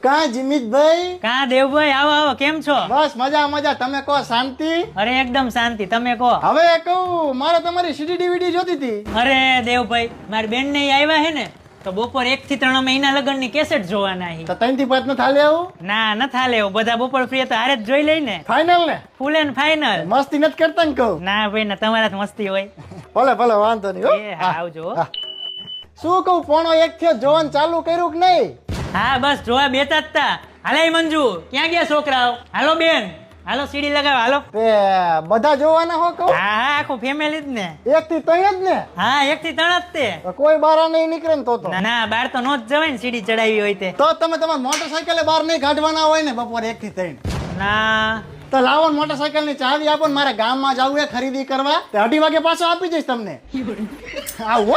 કા જીમિતભાઈ? કા દેવભાઈ આવો આવો, કેમ છો? બસ મજા મજા. તમે કહો શાંતિ? અરે એકદમ શાંતિ, તમે કહો. હવે કહું, મારે તમારી સીડી ડીવીડી જોતી હતી. અરે દેવભાઈ, મારી બેન ને આવ્યા હે ને, તો બપોર 1 થી 3 અમે એના લગ્ન ની કેસેટ જોવાના હી. તો 3 થી 5 ન થાલે આવું? ના ન થાલે, બધા બપોર ફ્રી હતા, હારે જ જોઈ લઈ ને. ફાઇનલ ને? Full and final. મસ્તી નથી કરતા ને કહું? ના ભાઈ ના, તમારા જ મસ્તી હોય. ભલે ભલે, વાંધો નહીં હો. એ હા, આવજો. હા. શું કહું, 1:45 થયો, જોવાનું ચાલુ કર્યું કે નહીં? હા બસ જોવા બેઠા જ તા. હાલે મંજુ, ક્યાં ગયા છોકરાઓ? હાલો બેન, હાલો સીડી લગાવો, હાલો. તે બધા જોવાના હો કહું? હા હા, આખું ફેમિલી જ ને. 1 થી 3 જ ને? હા 1 થી 3 જ તે. તો કોઈ બહાર નહીં નીકળે ને તો ના ના, બહાર તો નો જ જવાય ને, સીડી ચડાવી હોય તે. તો તમે તમારા મોટરસાઇકલે બહાર નહીં કાઢવાના હોય ને બપોરે 1 થી 3? ના તો લાવો ને મોટરસાઇકલ ની ચાવી આપો ને, મારે ગામમાં જવું એ ખરીદી કરવા. 2:30 વાગે પાછો આપી જઈશ તમને. આવો.